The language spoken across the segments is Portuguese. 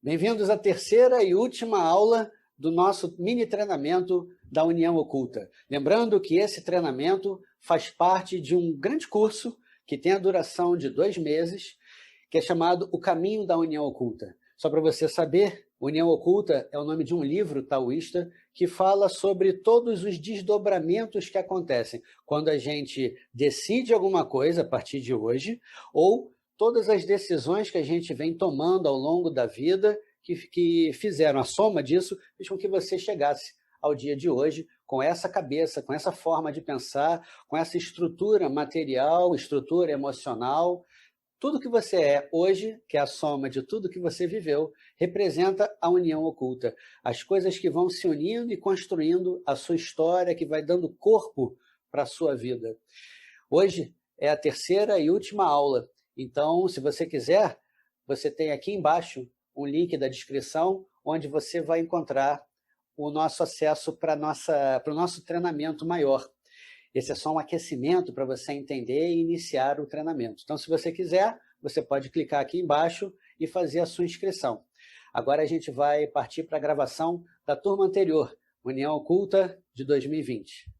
Bem-vindos à terceira e última aula do nosso mini treinamento da União Oculta. Lembrando que esse treinamento faz parte de um grande curso que tem a duração de 2 meses, que é chamado O Caminho da União Oculta. Só para você saber, União Oculta é o nome de um livro taoísta que fala sobre todos os desdobramentos que acontecem quando a gente decide alguma coisa a partir de hoje, ou todas as decisões que a gente vem tomando ao longo da vida que fizeram a soma disso, fez com que você chegasse ao dia de hoje com essa cabeça, com essa forma de pensar, com essa estrutura material, estrutura emocional. Tudo que você é hoje, que é a soma de tudo que você viveu, representa a união oculta. As coisas que vão se unindo e construindo a sua história, que vai dando corpo para a sua vida. Hoje é a terceira e última aula. Então, se você quiser, você tem aqui embaixo um link da descrição, onde você vai encontrar o nosso acesso para o nosso treinamento maior. Esse é só um aquecimento para você entender e iniciar o treinamento. Então, se você quiser, você pode clicar aqui embaixo e fazer a sua inscrição. Agora a gente vai partir para a gravação da turma anterior, União Oculta de 2020.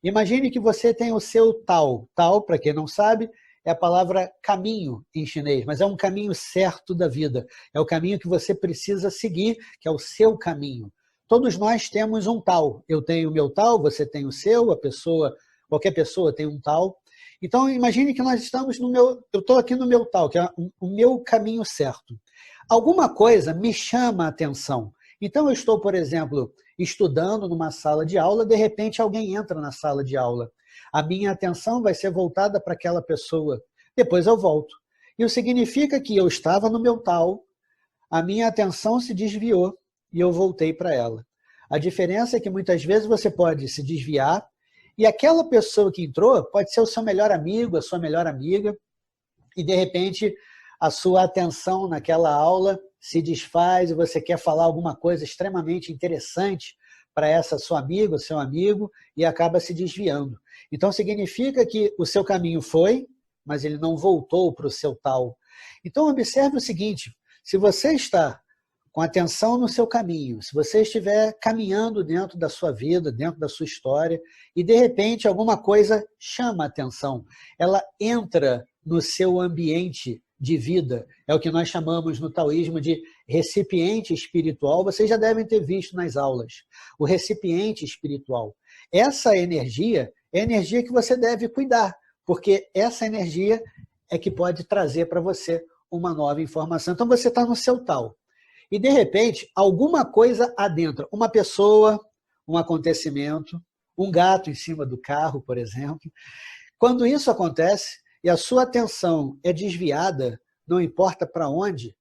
Imagine que você tem o seu Tao. Tao, para quem não sabe, é a palavra caminho em chinês, mas é um caminho certo da vida. É o caminho que você precisa seguir, que é o seu caminho. Todos nós temos um Tao. Eu tenho o meu Tao, você tem o seu, qualquer pessoa tem um Tao. Então, imagine que nós estamos eu estou aqui no meu Tao, que é o meu caminho certo. Alguma coisa me chama a atenção. Então, eu estou, por exemplo, estudando numa sala de aula, de repente alguém entra na sala de aula. A minha atenção vai ser voltada para aquela pessoa. Depois eu volto. Isso significa que eu estava no meu Tao, a minha atenção se desviou e eu voltei para ela. A diferença é que muitas vezes você pode se desviar e aquela pessoa que entrou pode ser o seu melhor amigo, a sua melhor amiga, e de repente a sua atenção naquela aula se desfaz e você quer falar alguma coisa extremamente interessante para essa sua amiga, o seu amigo, e acaba se desviando. Então significa que o seu caminho foi, mas ele não voltou para o seu Tao. Então observe o seguinte, se você está com atenção no seu caminho, se você estiver caminhando dentro da sua vida, dentro da sua história, e de repente alguma coisa chama a atenção, ela entra no seu ambiente de vida, é o que nós chamamos no taoísmo de recipiente espiritual, vocês já devem ter visto nas aulas, o recipiente espiritual. Essa energia é a energia que você deve cuidar, porque essa energia é que pode trazer para você uma nova informação. Então você está no seu Tao. E de repente, alguma coisa adentra, uma pessoa, um acontecimento, um gato em cima do carro, por exemplo. Quando isso acontece, e a sua atenção é desviada, não importa para onde,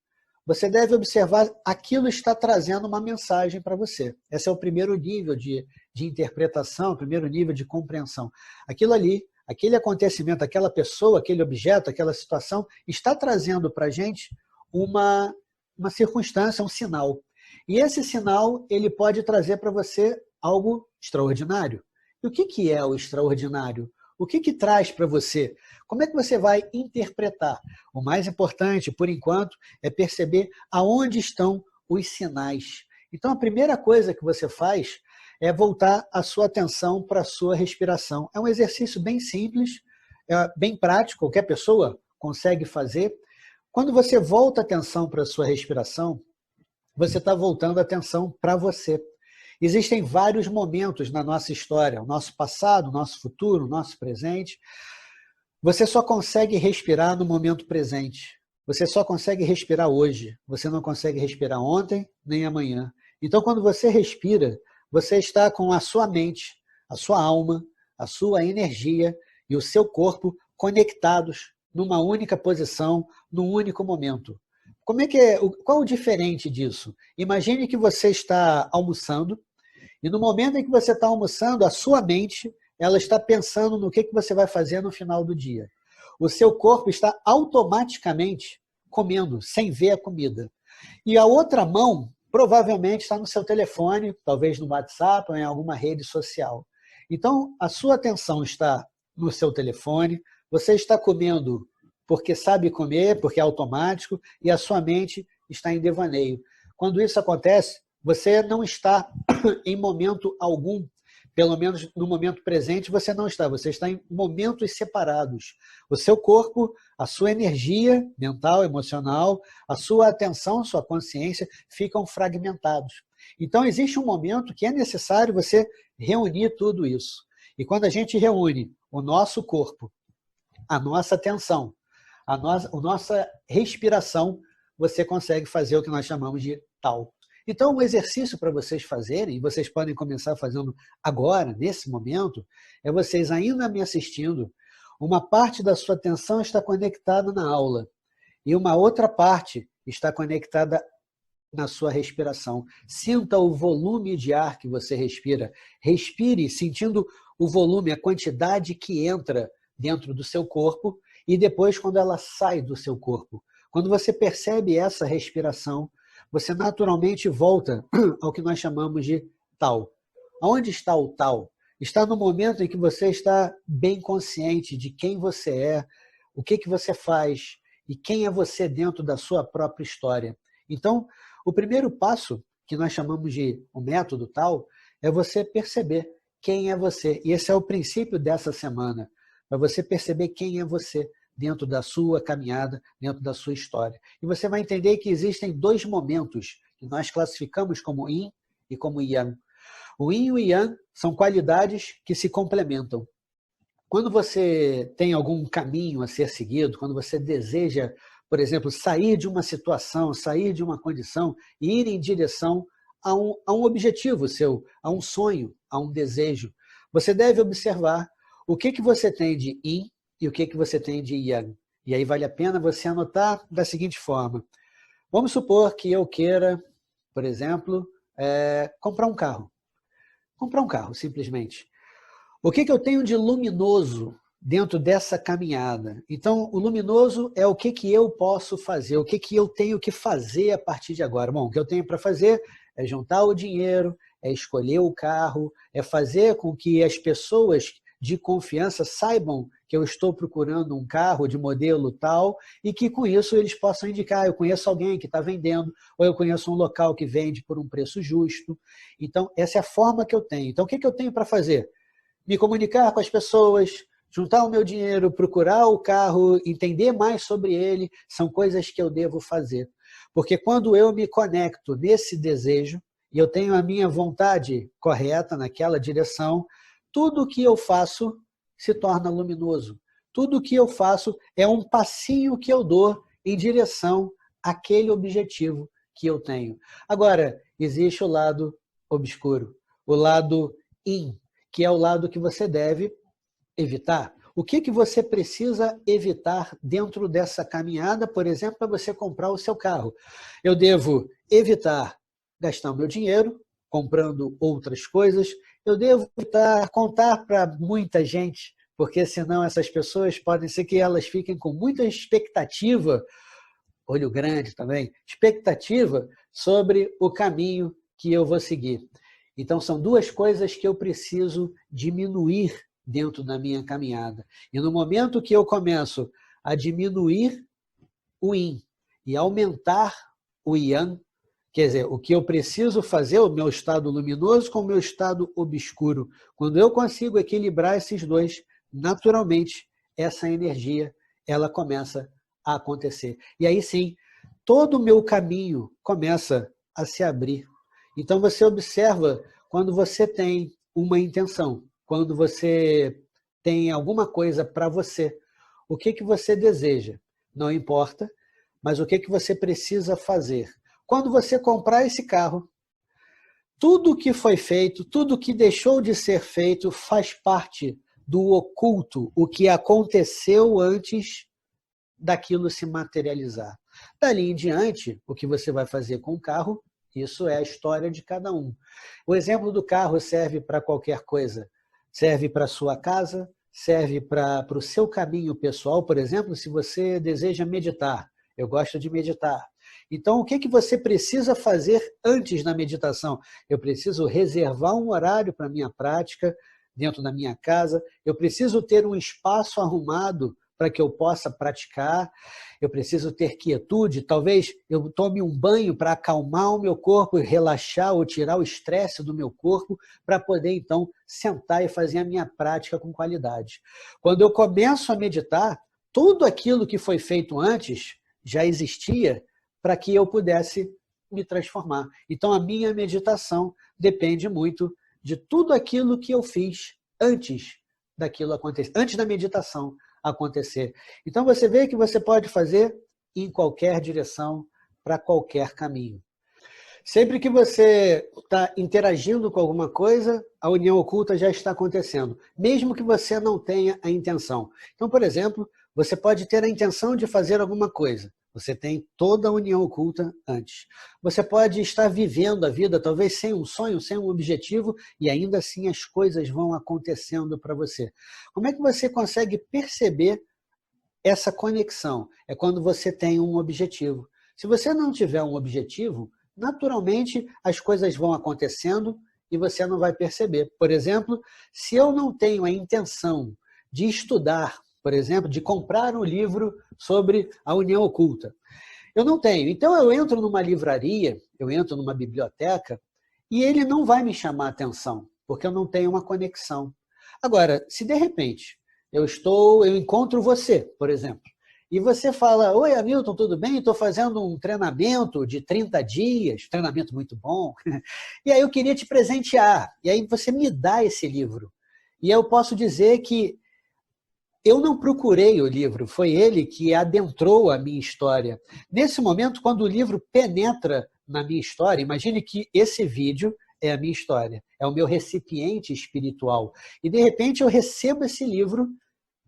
você deve observar aquilo está trazendo uma mensagem para você. Esse é o primeiro nível de interpretação, o primeiro nível de compreensão. Aquilo ali, aquele acontecimento, aquela pessoa, aquele objeto, aquela situação, está trazendo para a gente uma circunstância, um sinal. E esse sinal, ele pode trazer para você algo extraordinário. E o que é o extraordinário? O que traz para você? Como é que você vai interpretar? O mais importante, por enquanto, é perceber aonde estão os sinais. Então, a primeira coisa que você faz é voltar a sua atenção para a sua respiração. É um exercício bem simples, bem prático, qualquer pessoa consegue fazer. Quando você volta a atenção para a sua respiração, você está voltando a atenção para você. Existem vários momentos na nossa história, o nosso passado, o nosso futuro, o nosso presente. Você só consegue respirar no momento presente. Você só consegue respirar hoje. Você não consegue respirar ontem nem amanhã. Então, quando você respira, você está com a sua mente, a sua alma, a sua energia e o seu corpo conectados numa única posição, num único momento. Qual o diferente disso? Imagine que você está almoçando e no momento em que você está almoçando, a sua mente ela está pensando no que você vai fazer no final do dia. O seu corpo está automaticamente comendo, sem ver a comida. E a outra mão provavelmente está no seu telefone, talvez no WhatsApp ou em alguma rede social. Então, a sua atenção está no seu telefone, você está comendo porque sabe comer, porque é automático, e a sua mente está em devaneio. quando isso acontece, você não está em momento algum, pelo menos no momento presente, você não está. Você está em momentos separados. O seu corpo, a sua energia mental, emocional, a sua atenção, sua consciência ficam fragmentados. Então, existe um momento que é necessário você reunir tudo isso. E quando a gente reúne o nosso corpo, a nossa atenção, a nossa respiração, você consegue fazer o que nós chamamos de Tao. Então, o exercício para vocês fazerem, e vocês podem começar fazendo agora, nesse momento, é vocês ainda me assistindo, uma parte da sua atenção está conectada na aula e uma outra parte está conectada na sua respiração. Sinta o volume de ar que você respira. Respire sentindo o volume, a quantidade que entra dentro do seu corpo e depois quando ela sai do seu corpo. Quando você percebe essa respiração, você naturalmente volta ao que nós chamamos de Tao. Onde está o Tao? Está no momento em que você está bem consciente de quem você é, o que você faz e quem é você dentro da sua própria história. Então, o primeiro passo, que nós chamamos de o método Tao, é você perceber quem é você. E esse é o princípio dessa semana, para você perceber quem é você dentro da sua caminhada, dentro da sua história. E você vai entender que existem dois momentos que nós classificamos como Yin e como Yang. O Yin e o Yang são qualidades que se complementam. Quando você tem algum caminho a ser seguido, quando você deseja, por exemplo, sair de uma situação, sair de uma condição e ir em direção a um objetivo seu, a um sonho, a um desejo, você deve observar o que você tem de Yin e o que você tem de Yang. E aí vale a pena você anotar da seguinte forma. Vamos supor que eu queira, por exemplo, comprar um carro. Comprar um carro, simplesmente. O que eu tenho de luminoso dentro dessa caminhada? Então, o luminoso é o que eu posso fazer, o que eu tenho que fazer a partir de agora. Bom, o que eu tenho para fazer é juntar o dinheiro, é escolher o carro, é fazer com que as pessoas de confiança saibam que eu estou procurando um carro de modelo tal e que com isso eles possam indicar, eu conheço alguém que está vendendo ou eu conheço um local que vende por um preço justo. Então, essa é a forma que eu tenho. Então, o que eu tenho para fazer? Me comunicar com as pessoas, juntar o meu dinheiro, procurar o carro, entender mais sobre ele, são coisas que eu devo fazer. Porque quando eu me conecto nesse desejo e eu tenho a minha vontade correta naquela direção, tudo que eu faço se torna luminoso. Tudo que eu faço é um passinho que eu dou em direção àquele objetivo que eu tenho. Agora, existe o lado obscuro, o lado Yin, que é o lado que você deve evitar. O que você precisa evitar dentro dessa caminhada, por exemplo, para você comprar o seu carro? Eu devo evitar gastar o meu dinheiro comprando outras coisas, eu devo evitar contar para muita gente, porque senão essas pessoas podem ser que elas fiquem com muita expectativa, olho grande também, expectativa sobre o caminho que eu vou seguir. Então, são duas coisas que eu preciso diminuir dentro da minha caminhada. E no momento que eu começo a diminuir o Yin e aumentar o Yang, quer dizer, o que eu preciso fazer, o meu estado luminoso com o meu estado obscuro. Quando eu consigo equilibrar esses dois, naturalmente, essa energia, ela começa a acontecer. E aí sim, todo o meu caminho começa a se abrir. Então você observa quando você tem uma intenção, quando você tem alguma coisa para você, o que você deseja, não importa, mas o que você precisa fazer. Quando você comprar esse carro, tudo que foi feito, tudo que deixou de ser feito faz parte do oculto, o que aconteceu antes daquilo se materializar. Dali em diante, o que você vai fazer com o carro, isso é a história de cada um. O exemplo do carro serve para qualquer coisa. Serve para a sua casa, serve para o seu caminho pessoal. Por exemplo, se você deseja meditar, eu gosto de meditar. Então, o que você precisa fazer antes da meditação? Eu preciso reservar um horário para a minha prática dentro da minha casa, eu preciso ter um espaço arrumado para que eu possa praticar, eu preciso ter quietude, talvez eu tome um banho para acalmar o meu corpo, relaxar ou tirar o estresse do meu corpo, para poder então sentar e fazer a minha prática com qualidade. Quando eu começo a meditar, tudo aquilo que foi feito antes já existia para que eu pudesse me transformar. Então a minha meditação depende muito de tudo aquilo que eu fiz antes daquilo acontecer, antes da meditação acontecer. Então você vê que você pode fazer em qualquer direção, para qualquer caminho. Sempre que você está interagindo com alguma coisa, a união oculta já está acontecendo, mesmo que você não tenha a intenção. Então, por exemplo, você pode ter a intenção de fazer alguma coisa. Você tem toda a união oculta antes. Você pode estar vivendo a vida, talvez sem um sonho, sem um objetivo, e ainda assim as coisas vão acontecendo para você. Como é que você consegue perceber essa conexão? É quando você tem um objetivo. Se você não tiver um objetivo, naturalmente as coisas vão acontecendo e você não vai perceber. Por exemplo, se eu não tenho a intenção de estudar, por exemplo, de comprar um livro sobre a união oculta, eu não tenho. Então eu entro numa livraria, eu entro numa biblioteca e ele não vai me chamar a atenção, porque eu não tenho uma conexão. Agora, se de repente eu encontro você, por exemplo, e você fala: oi, Hamilton, tudo bem? Estou fazendo um treinamento de 30 dias, treinamento muito bom, e aí eu queria te presentear. E aí você me dá esse livro. E eu posso dizer que eu não procurei o livro, foi ele que adentrou a minha história. Nesse momento, quando o livro penetra na minha história, imagine que esse vídeo é a minha história, é o meu recipiente espiritual. E de repente eu recebo esse livro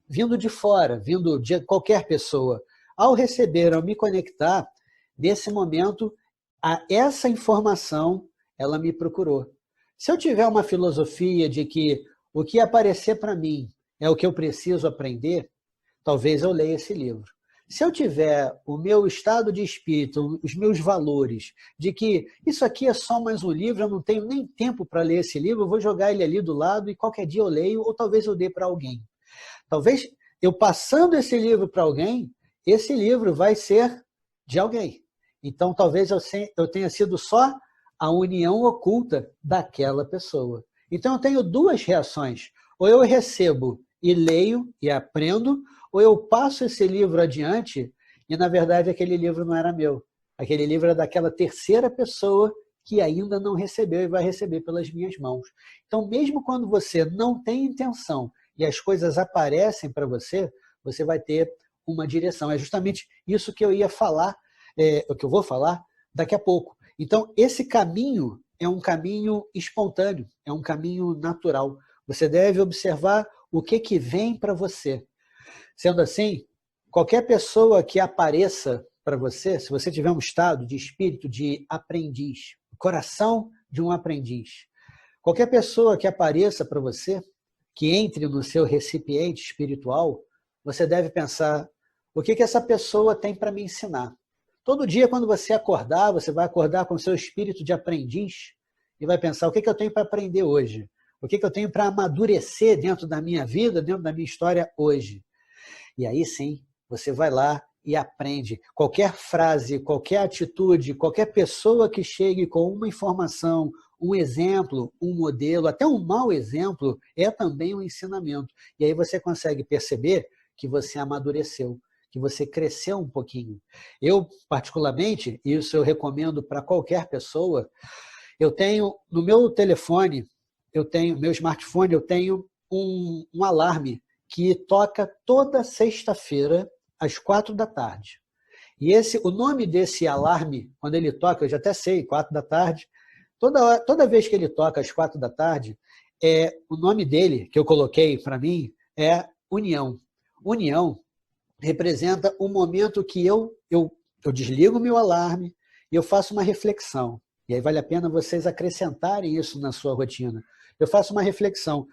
vindo de fora, vindo de qualquer pessoa. Ao receber, ao me conectar, nesse momento, essa informação, ela me procurou. Se eu tiver uma filosofia de que o que aparecer para mim é o que eu preciso aprender, talvez eu leia esse livro. Se eu tiver o meu estado de espírito, os meus valores, de que isso aqui é só mais um livro, eu não tenho nem tempo para ler esse livro, eu vou jogar ele ali do lado e qualquer dia eu leio, ou talvez eu dê para alguém. Talvez eu passando esse livro para alguém, esse livro vai ser de alguém. Então talvez eu tenha sido só a união oculta daquela pessoa. Então eu tenho duas reações. Ou eu recebo e leio e aprendo, ou eu passo esse livro adiante e, na verdade, aquele livro não era meu. Aquele livro era daquela terceira pessoa que ainda não recebeu e vai receber pelas minhas mãos. Então, mesmo quando você não tem intenção e as coisas aparecem para você, você vai ter uma direção. É justamente isso que eu ia falar, o que eu vou falar daqui a pouco. Então, esse caminho é um caminho espontâneo, é um caminho natural. Você deve observar o que vem para você. Sendo assim, qualquer pessoa que apareça para você, se você tiver um estado de espírito de aprendiz, coração de um aprendiz, qualquer pessoa que apareça para você, que entre no seu recipiente espiritual, você deve pensar: o que essa pessoa tem para me ensinar? Todo dia, quando você acordar, você vai acordar com o seu espírito de aprendiz e vai pensar: o que eu tenho para aprender hoje? O que eu tenho para amadurecer dentro da minha vida, dentro da minha história hoje? E aí sim, você vai lá e aprende. Qualquer frase, qualquer atitude, qualquer pessoa que chegue com uma informação, um exemplo, um modelo, até um mau exemplo, é também um ensinamento. E aí você consegue perceber que você amadureceu, que você cresceu um pouquinho. Eu, particularmente, isso eu recomendo para qualquer pessoa, eu tenho no meu telefone, meu smartphone, eu tenho um alarme que toca toda sexta-feira às 4 da tarde. E o nome desse alarme, quando ele toca, eu já até sei, 4 da tarde, toda vez que ele toca às 4 da tarde, o nome dele, que eu coloquei para mim, é União. União representa o momento que eu desligo o meu alarme e eu faço uma reflexão. E aí vale a pena vocês acrescentarem isso na sua rotina. Eu faço uma reflexão.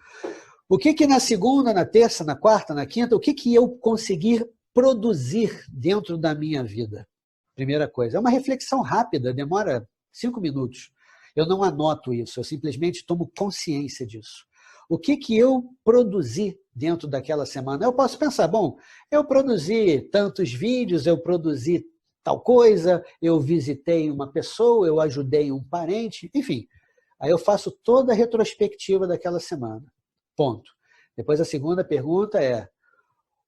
O que na segunda, na terça, na quarta, na quinta, o que eu conseguir produzir dentro da minha vida? Primeira coisa. É uma reflexão rápida, demora 5 minutos. Eu não anoto isso, eu simplesmente tomo consciência disso. O que eu produzi dentro daquela semana? Eu posso pensar, bom, eu produzi tantos vídeos, eu produzi tal coisa, eu visitei uma pessoa, eu ajudei um parente, enfim. Aí eu faço toda a retrospectiva daquela semana. Ponto. Depois a segunda pergunta é,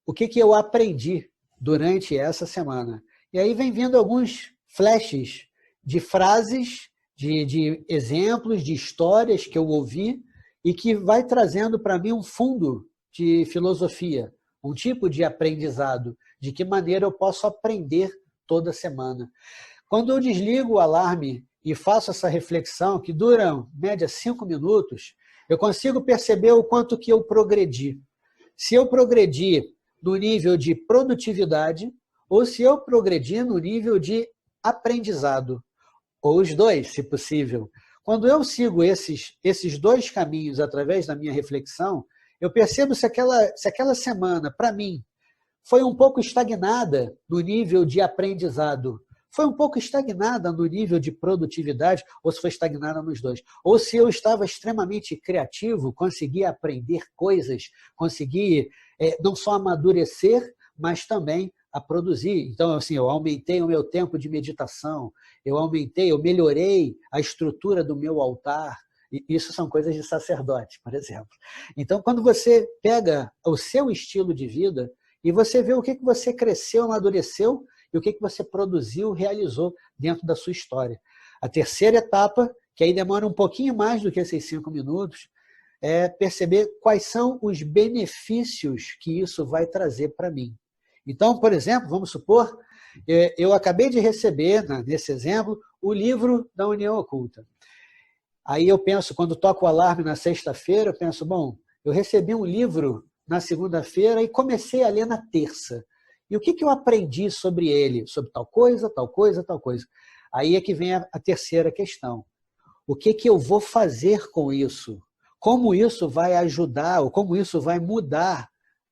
o que eu aprendi durante essa semana? E aí vem vindo alguns flashes de frases, de exemplos, de histórias que eu ouvi e que vai trazendo para mim um fundo de filosofia, um tipo de aprendizado, de que maneira eu posso aprender toda semana. Quando eu desligo o alarme e faço essa reflexão, que dura, em média, 5 minutos, eu consigo perceber o quanto que eu progredi. Se eu progredi no nível de produtividade ou se eu progredi no nível de aprendizado, ou os dois, se possível. Quando eu sigo esses dois caminhos através da minha reflexão, eu percebo se aquela semana, para mim, foi um pouco estagnada no nível de aprendizado, foi um pouco estagnada no nível de produtividade, ou se foi estagnada nos dois. Ou se eu estava extremamente criativo, consegui aprender coisas, consegui não só amadurecer, mas também a produzir. Então, assim, eu aumentei o meu tempo de meditação, eu melhorei a estrutura do meu altar. E isso são coisas de sacerdote, por exemplo. Então, quando você pega o seu estilo de vida e você vê o que você cresceu, amadureceu e o que você produziu, realizou dentro da sua história. A terceira etapa, que aí demora um pouquinho mais do que esses 5 minutos, é perceber quais são os benefícios que isso vai trazer para mim. Então, por exemplo, vamos supor, eu acabei de receber, nesse exemplo, o livro da União Oculta. Aí eu penso, quando toco o alarme na sexta-feira, eu penso, bom, eu recebi um livro na segunda-feira e comecei a ler na terça. E o que eu aprendi sobre ele? Sobre tal coisa, tal coisa, tal coisa. Aí é que vem a terceira questão. O que eu vou fazer com isso? Como isso vai ajudar, ou como isso vai mudar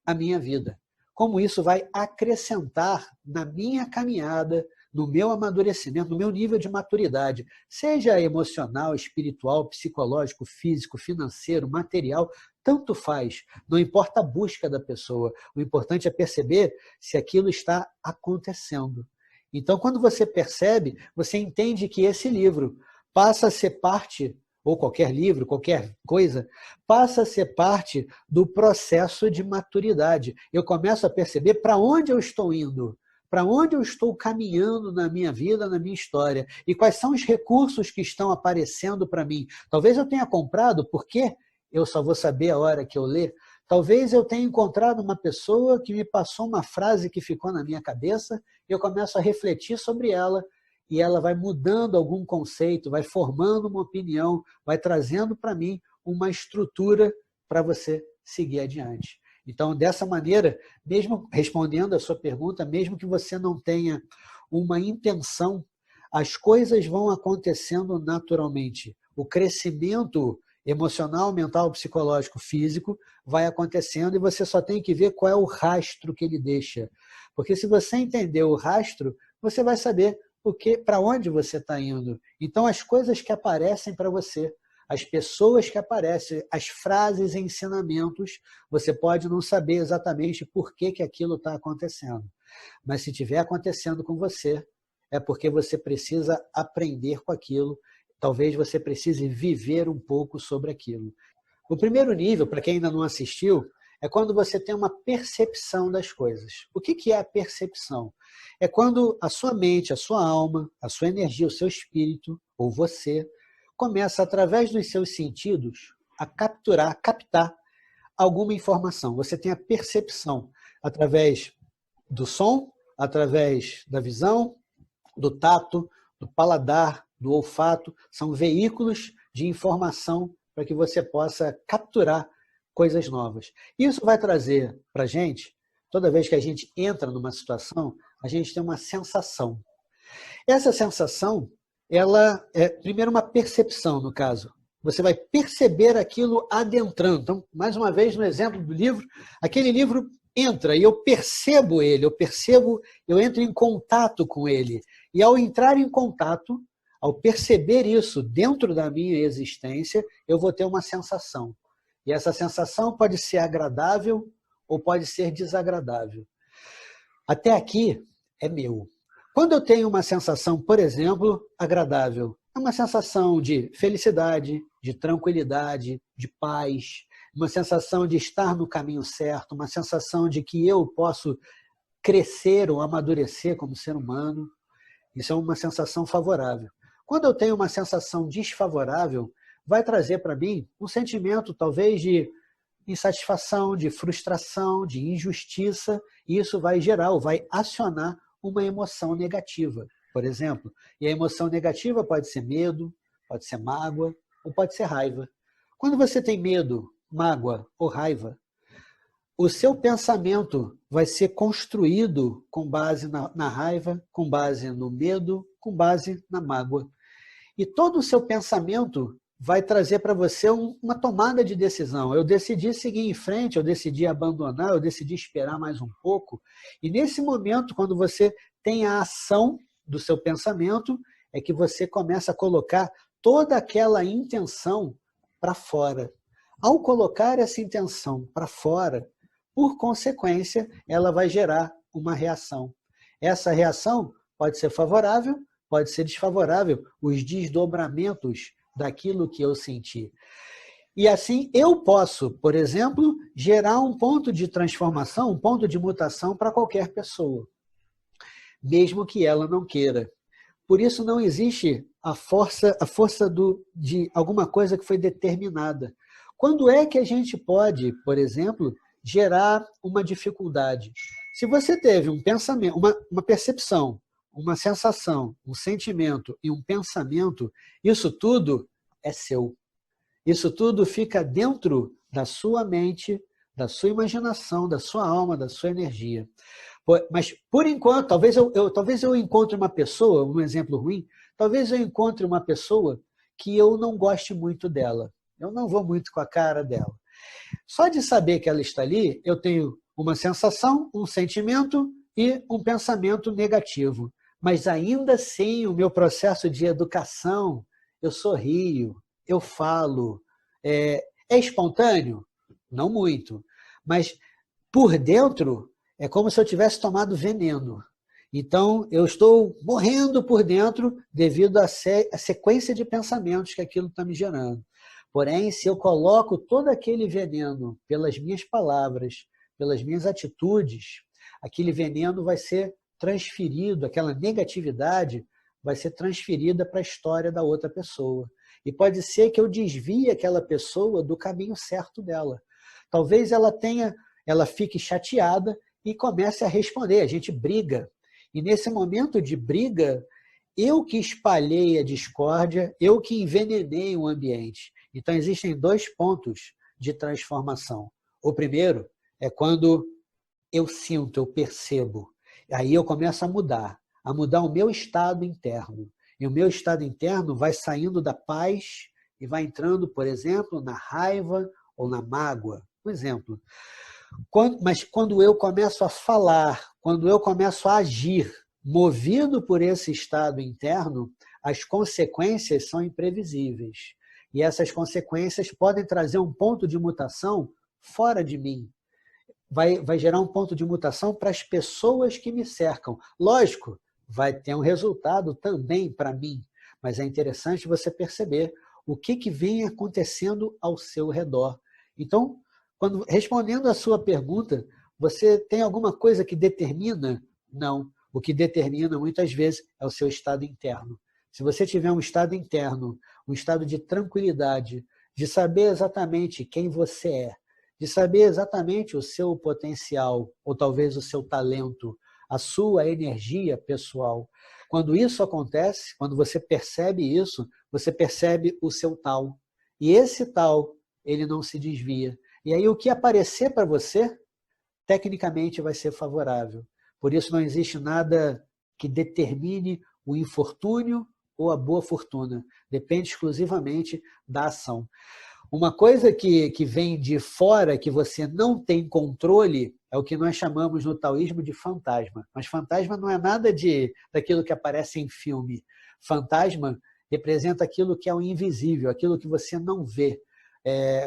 a minha vida? Como isso vai acrescentar na minha caminhada, no meu amadurecimento, no meu nível de maturidade, seja emocional, espiritual, psicológico, físico, financeiro, material, tanto faz. Não importa a busca da pessoa. O importante é perceber se aquilo está acontecendo. Então, quando você percebe, você entende que esse livro passa a ser parte, ou qualquer livro, qualquer coisa, passa a ser parte do processo de maturidade. Eu começo a perceber para onde eu estou indo, para onde eu estou caminhando na minha vida, na minha história, e quais são os recursos que estão aparecendo para mim. Talvez eu tenha comprado, porque eu só vou saber a hora que eu ler. Talvez eu tenha encontrado uma pessoa que me passou uma frase que ficou na minha cabeça, e eu começo a refletir sobre ela, e ela vai mudando algum conceito, vai formando uma opinião, vai trazendo para mim uma estrutura para você seguir adiante. Então, dessa maneira, mesmo respondendo a sua pergunta, mesmo que você não tenha uma intenção, as coisas vão acontecendo naturalmente. O crescimento emocional, mental, psicológico, físico vai acontecendo e você só tem que ver qual é o rastro que ele deixa. Porque se você entender o rastro, você vai saber para onde você está indo. Então, as coisas que aparecem para você, as pessoas que aparecem, as frases e ensinamentos, você pode não saber exatamente por que aquilo está acontecendo. Mas se estiver acontecendo com você, é porque você precisa aprender com aquilo, talvez você precise viver um pouco sobre aquilo. O primeiro nível, para quem ainda não assistiu, é quando você tem uma percepção das coisas. O que é a percepção? É quando a sua mente, a sua alma, a sua energia, o seu espírito, ou você, começa, através dos seus sentidos, a captar alguma informação. Você tem a percepção através do som, através da visão, do tato, do paladar, do olfato. São veículos de informação para que você possa capturar coisas novas. Isso vai trazer para a gente, toda vez que a gente entra numa situação, a gente tem uma sensação. Essa sensação, ela é primeiro uma percepção, no caso. Você vai perceber aquilo adentrando. Então, mais uma vez, no exemplo do livro, aquele livro entra e eu percebo ele, eu entro em contato com ele. E ao entrar em contato, ao perceber isso dentro da minha existência, eu vou ter uma sensação. E essa sensação pode ser agradável ou pode ser desagradável. Até aqui é meu. Quando eu tenho uma sensação, por exemplo, agradável, é uma sensação de felicidade, de tranquilidade, de paz, uma sensação de estar no caminho certo, uma sensação de que eu posso crescer ou amadurecer como ser humano. Isso é uma sensação favorável. Quando eu tenho uma sensação desfavorável, vai trazer para mim um sentimento talvez de insatisfação, de frustração, de injustiça, e isso vai gerar ou vai acionar uma emoção negativa, por exemplo. E a emoção negativa pode ser medo, pode ser mágoa ou pode ser raiva. Quando você tem medo, mágoa ou raiva, o seu pensamento vai ser construído com base na raiva, com base no medo, com base na mágoa. E todo o seu pensamento vai trazer para você uma tomada de decisão. Eu decidi seguir em frente, eu decidi abandonar, eu decidi esperar mais um pouco. E nesse momento, quando você tem a ação do seu pensamento, é que você começa a colocar toda aquela intenção para fora. Ao colocar essa intenção para fora, por consequência, ela vai gerar uma reação. Essa reação pode ser favorável, pode ser desfavorável, os desdobramentos daquilo que eu senti. E assim, eu posso, por exemplo, gerar um ponto de transformação, um ponto de mutação para qualquer pessoa, mesmo que ela não queira. Por isso não existe a força de alguma coisa que foi determinada. Quando é que a gente pode, por exemplo, gerar uma dificuldade? Se você teve um pensamento, uma percepção, uma sensação, um sentimento e um pensamento, isso tudo é seu. Isso tudo fica dentro da sua mente, da sua imaginação, da sua alma, da sua energia. Mas, por enquanto, talvez eu encontre uma pessoa, um exemplo ruim, talvez eu encontre uma pessoa que eu não goste muito dela. Eu não vou muito com a cara dela. Só de saber que ela está ali, eu tenho uma sensação, um sentimento e um pensamento negativo. Mas ainda assim, o meu processo de educação, eu sorrio, eu falo. É espontâneo? Não muito. Mas por dentro, é como se eu tivesse tomado veneno. Então, eu estou morrendo por dentro devido à sequência de pensamentos que aquilo está me gerando. Porém, se eu coloco todo aquele veneno pelas minhas palavras, pelas minhas atitudes, aquele veneno vai ser transferido, aquela negatividade vai ser transferida para a história da outra pessoa. E pode ser que eu desvie aquela pessoa do caminho certo dela. Talvez ela fique chateada e comece a responder. A gente briga. E nesse momento de briga, eu que espalhei a discórdia, eu que envenenei o ambiente. Então, existem 2 pontos de transformação. O primeiro é quando eu sinto, eu percebo. Aí eu começo a mudar o meu estado interno. E o meu estado interno vai saindo da paz e vai entrando, por exemplo, na raiva ou na mágoa. Por exemplo. Mas quando eu começo a falar, quando eu começo a agir, movido por esse estado interno, as consequências são imprevisíveis. E essas consequências podem trazer um ponto de mutação fora de mim. Vai gerar um ponto de mutação para as pessoas que me cercam. Lógico, vai ter um resultado também para mim, mas é interessante você perceber o que vem acontecendo ao seu redor. Então, respondendo à sua pergunta, você tem alguma coisa que determina? Não. O que determina, muitas vezes, é o seu estado interno. Se você tiver um estado interno, um estado de tranquilidade, de saber exatamente quem você é, de saber exatamente o seu potencial, ou talvez o seu talento, a sua energia pessoal. Quando isso acontece, quando você percebe isso, você percebe o seu tal. E esse tal, ele não se desvia. E aí o que aparecer para você, tecnicamente vai ser favorável. Por isso não existe nada que determine o infortúnio ou a boa fortuna. Depende exclusivamente da ação. Uma coisa que vem de fora, que você não tem controle, é o que nós chamamos no taoísmo de fantasma. Mas fantasma não é nada daquilo que aparece em filme. Fantasma representa aquilo que é o invisível, aquilo que você não vê.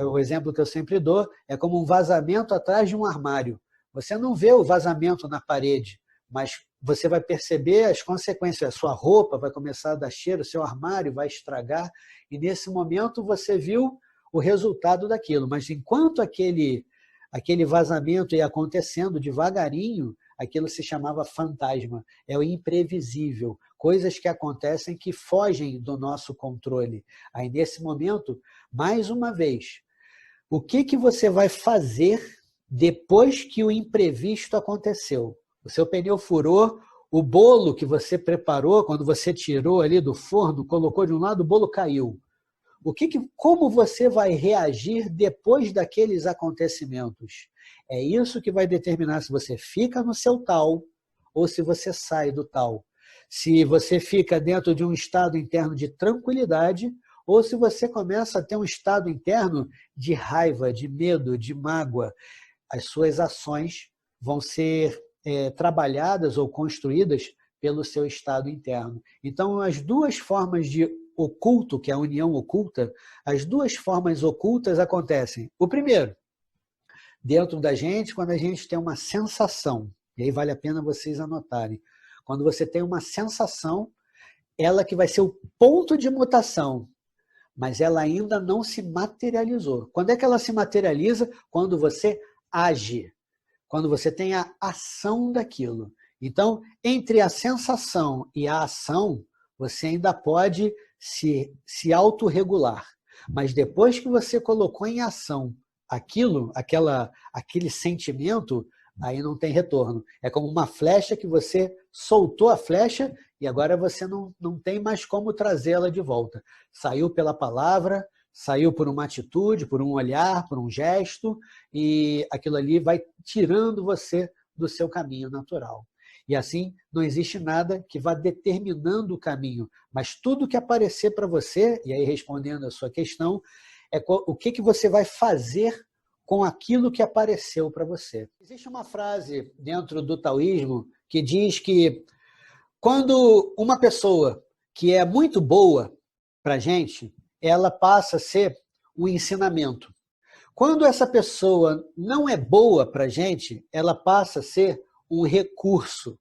o exemplo que eu sempre dou é como um vazamento atrás de um armário. Você não vê o vazamento na parede, mas você vai perceber as consequências. A sua roupa vai começar a dar cheiro, o seu armário vai estragar, e nesse momento você viu o resultado daquilo. Mas enquanto aquele vazamento ia acontecendo devagarinho, aquilo se chamava fantasma. É o imprevisível, coisas que acontecem que fogem do nosso controle. Aí, nesse momento, mais uma vez, o que você vai fazer depois que o imprevisto aconteceu? O seu pneu furou, o bolo que você preparou, quando você tirou ali do forno, colocou de um lado, o bolo caiu. Como você vai reagir depois daqueles acontecimentos? É isso que vai determinar se você fica no seu tal ou se você sai do tal. Se você fica dentro de um estado interno de tranquilidade ou se você começa a ter um estado interno de raiva, de medo, de mágoa. As suas ações vão ser trabalhadas ou construídas pelo seu estado interno. Então, as duas formas de oculto, que é a união oculta, as duas formas ocultas acontecem. O primeiro, dentro da gente, quando a gente tem uma sensação, e aí vale a pena vocês anotarem, quando você tem uma sensação, ela que vai ser o ponto de mutação, mas ela ainda não se materializou. Quando é que ela se materializa? Quando você age, quando você tem a ação daquilo. Então, entre a sensação e a ação, você ainda pode se autorregular. Mas depois que você colocou em ação aquele sentimento, aí não tem retorno. É como uma flecha que você soltou a flecha e agora você não tem mais como trazê-la de volta. Saiu pela palavra, saiu por uma atitude, por um olhar, por um gesto, e aquilo ali vai tirando você do seu caminho natural. E assim, não existe nada que vá determinando o caminho, mas tudo que aparecer para você, e aí respondendo a sua questão, é o que você vai fazer com aquilo que apareceu para você. Existe uma frase dentro do taoísmo que diz que quando uma pessoa que é muito boa para a gente, ela passa a ser um ensinamento. Quando essa pessoa não é boa para a gente, ela passa a ser um recurso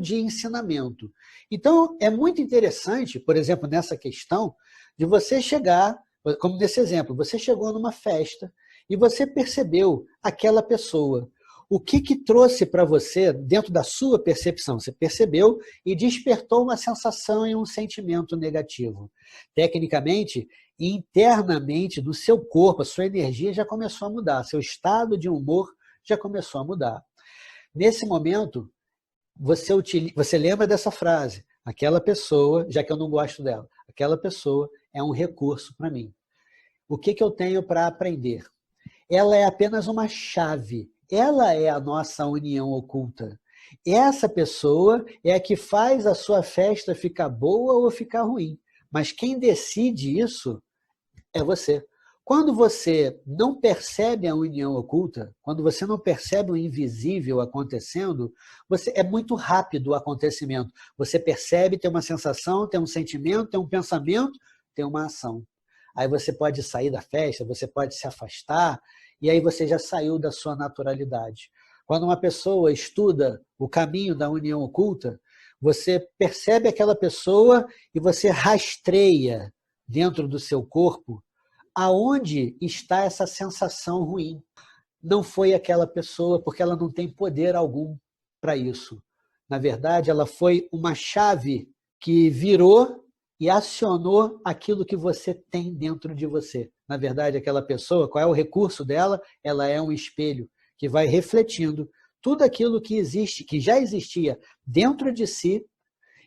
de ensinamento. Então, é muito interessante, por exemplo, nessa questão, de você chegar, como nesse exemplo, você chegou numa festa e você percebeu aquela pessoa. O que trouxe para você, dentro da sua percepção? Você percebeu e despertou uma sensação e um sentimento negativo. Tecnicamente, internamente, do seu corpo, a sua energia já começou a mudar, seu estado de humor já começou a mudar. Nesse momento, você lembra dessa frase, aquela pessoa, já que eu não gosto dela, aquela pessoa é um recurso para mim. O que eu tenho para aprender? Ela é apenas uma chave, ela é a nossa união oculta. Essa pessoa é a que faz a sua festa ficar boa ou ficar ruim. Mas quem decide isso é você. Quando você não percebe a união oculta, quando você não percebe o invisível acontecendo, é muito rápido o acontecimento. Você percebe, tem uma sensação, tem um sentimento, tem um pensamento, tem uma ação. Aí você pode sair da festa, você pode se afastar, e aí você já saiu da sua naturalidade. Quando uma pessoa estuda o caminho da união oculta, você percebe aquela pessoa e você rastreia dentro do seu corpo aonde está essa sensação ruim. Não foi aquela pessoa, porque ela não tem poder algum para isso. Na verdade, ela foi uma chave que virou e acionou aquilo que você tem dentro de você. Na verdade, aquela pessoa, qual é o recurso dela? Ela é um espelho que vai refletindo tudo aquilo que existe, que já existia dentro de si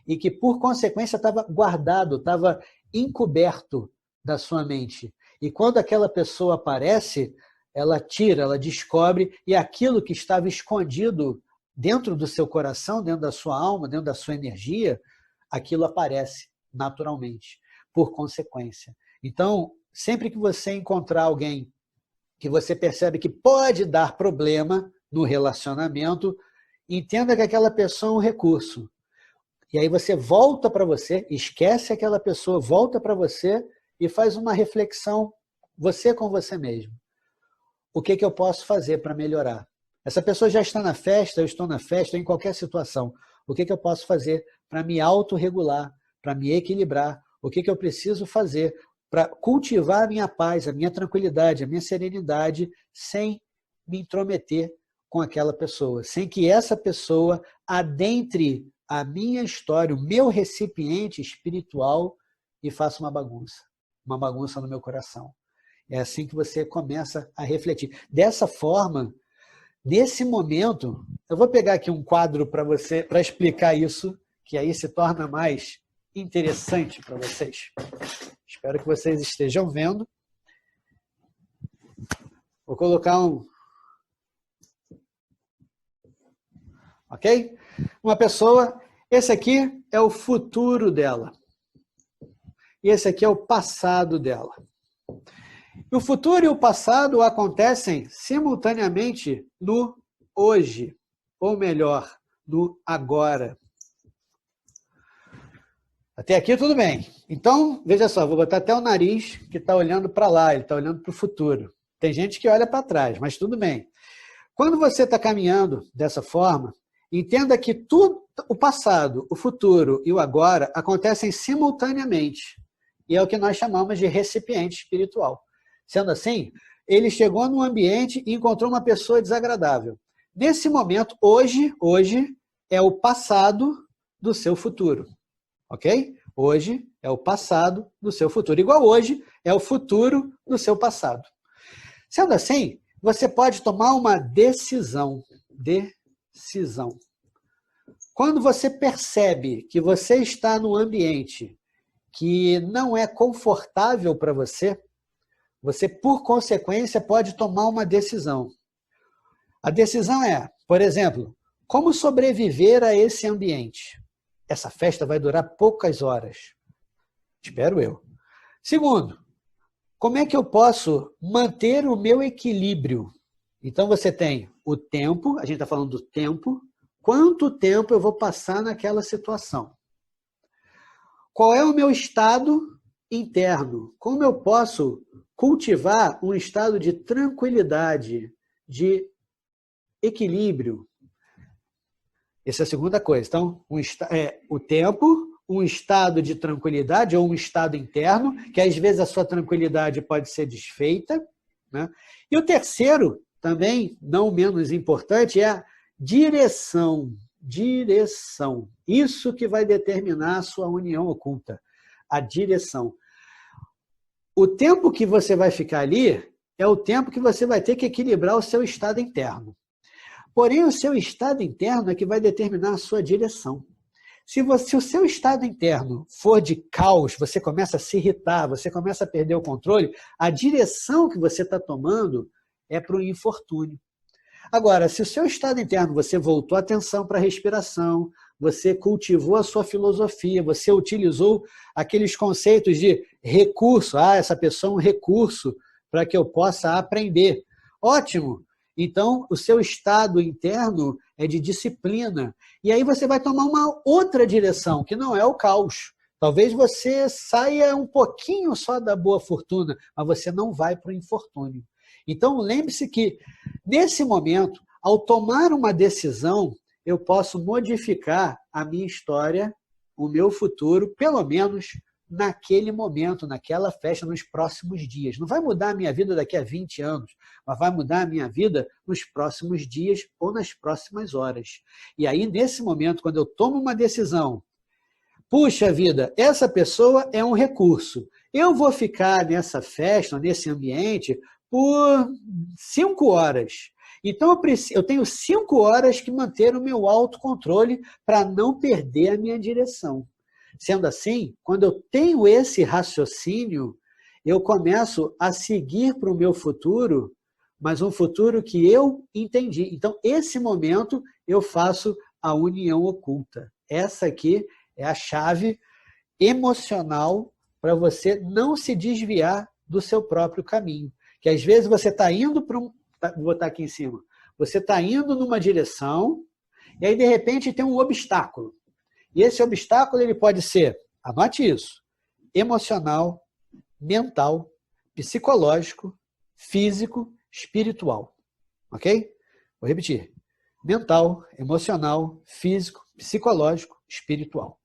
e que, por consequência, estava guardado, estava encoberto da sua mente. E quando aquela pessoa aparece, ela tira, ela descobre, e aquilo que estava escondido dentro do seu coração, dentro da sua alma, dentro da sua energia, aquilo aparece naturalmente, por consequência. Então, sempre que você encontrar alguém que você percebe que pode dar problema no relacionamento, entenda que aquela pessoa é um recurso. E aí você volta para você, esquece aquela pessoa, volta para você e faz uma reflexão você com você mesmo. O que eu posso fazer para melhorar? Essa pessoa já está na festa, eu estou na festa, em qualquer situação. O que eu posso fazer para me autorregular, para me equilibrar? O que eu preciso fazer para cultivar a minha paz, a minha tranquilidade, a minha serenidade, sem me intrometer com aquela pessoa, sem que essa pessoa adentre a minha história, o meu recipiente espiritual e faça uma bagunça no meu coração. É assim que você começa a refletir. Dessa forma, nesse momento, eu vou pegar aqui um quadro para você, para explicar isso, que aí se torna mais interessante para vocês. Espero que vocês estejam vendo. Vou colocar um... Ok? Uma pessoa, esse aqui é o futuro dela. E esse aqui é o passado dela. O futuro e o passado acontecem simultaneamente no hoje, ou melhor, no agora. Até aqui tudo bem. Então, veja só, vou botar até o nariz que está olhando para lá, ele está olhando para o futuro. Tem gente que olha para trás, mas tudo bem. Quando você está caminhando dessa forma, entenda que tudo, o passado, o futuro e o agora acontecem simultaneamente. E é o que nós chamamos de recipiente espiritual. Sendo assim, ele chegou num ambiente e encontrou uma pessoa desagradável. Nesse momento, hoje é o passado do seu futuro. Ok? Hoje é o passado do seu futuro. Igual hoje é o futuro do seu passado. Sendo assim, você pode tomar uma decisão. Quando você percebe que você está num ambiente que não é confortável para você, você, por consequência, pode tomar uma decisão. A decisão é, por exemplo, como sobreviver a esse ambiente? Essa festa vai durar poucas horas. Espero eu. Segundo, como é que eu posso manter o meu equilíbrio? Então, você tem o tempo, a gente está falando do tempo, quanto tempo eu vou passar naquela situação? Qual é o meu estado interno? Como eu posso cultivar um estado de tranquilidade, de equilíbrio? Essa é a segunda coisa. Então, o tempo, um estado de tranquilidade ou um estado interno, que às vezes a sua tranquilidade pode ser desfeita, né? E o terceiro, também não menos importante, é a direção. Direção. Isso que vai determinar a sua união oculta. A direção. O tempo que você vai ficar ali é o tempo que você vai ter que equilibrar o seu estado interno. Porém, o seu estado interno é que vai determinar a sua direção. Se o seu estado interno for de caos, você começa a se irritar, você começa a perder o controle, a direção que você está tomando é para o infortúnio. Agora, se o seu estado interno, você voltou a atenção para a respiração, você cultivou a sua filosofia, você utilizou aqueles conceitos de recurso, essa pessoa é um recurso para que eu possa aprender. Ótimo! Então, o seu estado interno é de disciplina. E aí você vai tomar uma outra direção, que não é o caos. Talvez você saia um pouquinho só da boa fortuna, mas você não vai para o infortúnio. Então, lembre-se que, nesse momento, ao tomar uma decisão, eu posso modificar a minha história, o meu futuro, pelo menos naquele momento, naquela festa, nos próximos dias. Não vai mudar a minha vida daqui a 20 anos, mas vai mudar a minha vida nos próximos dias ou nas próximas horas. E aí, nesse momento, quando eu tomo uma decisão, puxa vida, essa pessoa é um recurso. Eu vou ficar nessa festa, nesse ambiente, por 5 horas. Então, eu tenho 5 horas que manter o meu autocontrole para não perder a minha direção. Sendo assim, quando eu tenho esse raciocínio, eu começo a seguir para o meu futuro, mas um futuro que eu entendi. Então, esse momento, eu faço a união oculta. Essa aqui é a chave emocional para você não se desviar do seu próprio caminho. Que às vezes você está indo para vou botar aqui em cima. Você está indo numa direção e aí, de repente, tem um obstáculo. E esse obstáculo ele pode ser, anote isso, emocional, mental, psicológico, físico, espiritual. Ok? Vou repetir. Mental, emocional, físico, psicológico, espiritual.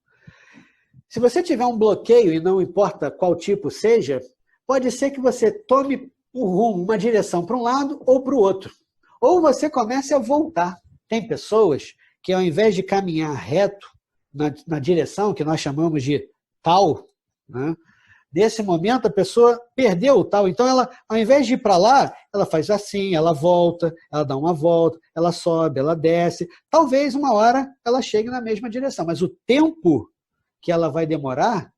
Se você tiver um bloqueio, e não importa qual tipo seja, pode ser que você tome um rumo, uma direção para um lado ou para o outro. Ou você comece a voltar. Tem pessoas que, ao invés de caminhar reto na direção que nós chamamos de tal, né? Nesse momento a pessoa perdeu o tal. Então, ela, ao invés de ir para lá, ela faz assim, ela volta, ela dá uma volta, ela sobe, ela desce. Talvez uma hora ela chegue na mesma direção, mas o tempo que ela vai demorar,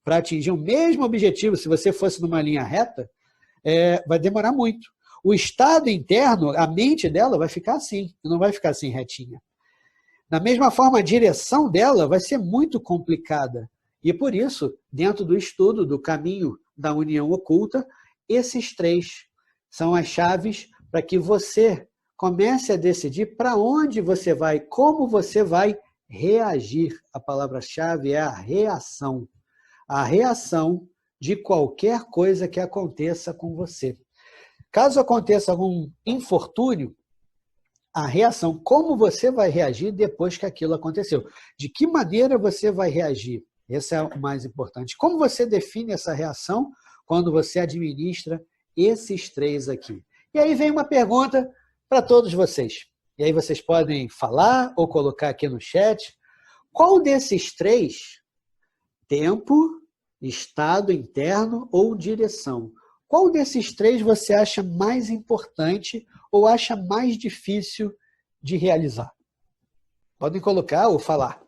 para atingir o mesmo objetivo, se você fosse numa linha reta, vai demorar muito. O estado interno, a mente dela vai ficar assim, não vai ficar assim retinha. Da mesma forma, a direção dela vai ser muito complicada. E por isso, dentro do estudo do caminho da união oculta, esses 3 são as chaves para que você comece a decidir para onde você vai, como você vai reagir. A palavra-chave é a reação. A reação de qualquer coisa que aconteça com você. Caso aconteça algum infortúnio, a reação, como você vai reagir depois que aquilo aconteceu. De que maneira você vai reagir? Esse é o mais importante. Como você define essa reação quando você administra esses 3 aqui? E aí vem uma pergunta para todos vocês. E aí vocês podem falar ou colocar aqui no chat. Qual desses 3, tempo, estado interno ou direção, qual desses 3 você acha mais importante ou acha mais difícil de realizar? Podem colocar ou falar.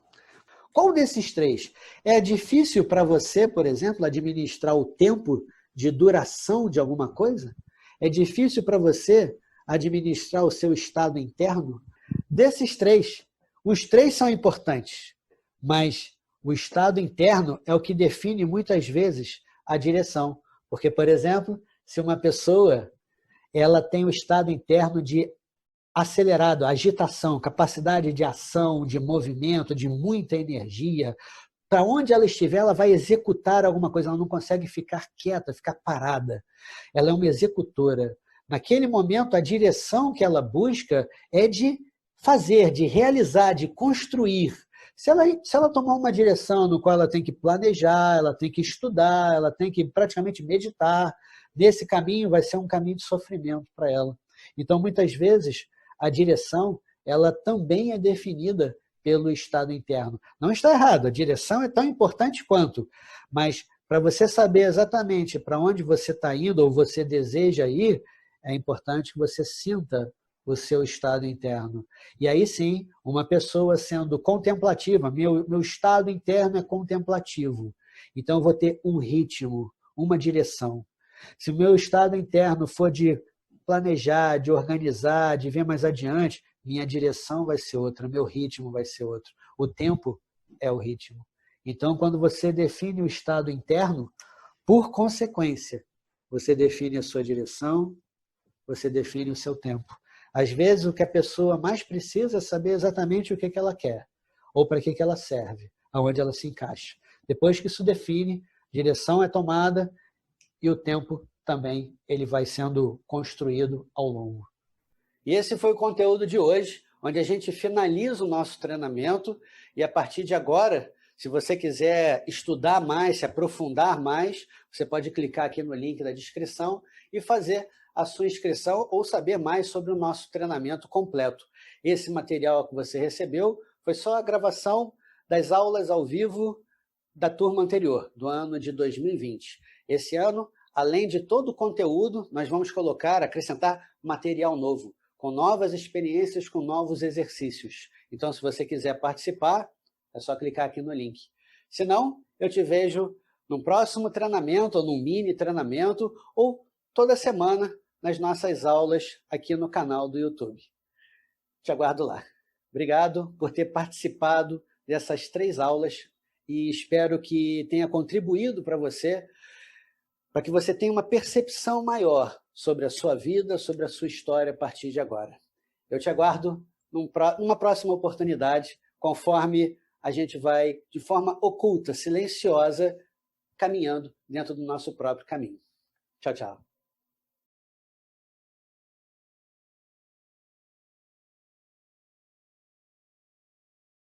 Qual desses 3? É difícil para você, por exemplo, administrar o tempo de duração de alguma coisa? É difícil para você administrar o seu estado interno? Desses 3, os 3 são importantes, mas o estado interno é o que define muitas vezes a direção. Porque, por exemplo, se uma pessoa ela tem o estado interno de acelerado, agitação, capacidade de ação, de movimento, de muita energia, para onde ela estiver, ela vai executar alguma coisa, ela não consegue ficar quieta, ficar parada. Ela é uma executora. Naquele momento, a direção que ela busca é de fazer, de realizar, de construir. Se ela tomar uma direção no qual ela tem que planejar, ela tem que estudar, ela tem que praticamente meditar, nesse caminho vai ser um caminho de sofrimento para ela. Então, muitas vezes, a direção ela também é definida pelo estado interno. Não está errado, a direção é tão importante quanto, mas para você saber exatamente para onde você está indo ou você deseja ir, é importante que você sinta o seu estado interno. E aí sim, uma pessoa sendo contemplativa, meu estado interno é contemplativo, então eu vou ter um ritmo, uma direção. Se o meu estado interno for de planejar, de organizar, de ver mais adiante, minha direção vai ser outra, meu ritmo vai ser outro. O tempo é o ritmo. Então, quando você define o estado interno, por consequência, você define a sua direção, você define o seu tempo. Às vezes, o que a pessoa mais precisa é saber exatamente o que ela quer, ou para que ela serve, aonde ela se encaixa. Depois que isso define, direção é tomada e o tempo também ele vai sendo construído ao longo. E esse foi o conteúdo de hoje, onde a gente finaliza o nosso treinamento e a partir de agora, se você quiser estudar mais, se aprofundar mais, você pode clicar aqui no link da descrição e fazer a sua inscrição ou saber mais sobre o nosso treinamento completo. Esse material que você recebeu foi só a gravação das aulas ao vivo da turma anterior, do ano de 2020. Esse ano, além de todo o conteúdo, nós vamos acrescentar material novo, com novas experiências, com novos exercícios. Então, se você quiser participar, é só clicar aqui no link. Se não, eu te vejo no próximo treinamento, ou num mini treinamento, ou toda semana nas nossas aulas aqui no canal do YouTube. Te aguardo lá. Obrigado por ter participado dessas 3 aulas e espero que tenha contribuído para você, para que você tenha uma percepção maior sobre a sua vida, sobre a sua história a partir de agora. Eu te aguardo numa próxima oportunidade, conforme a gente vai, de forma oculta, silenciosa, caminhando dentro do nosso próprio caminho. Tchau, tchau.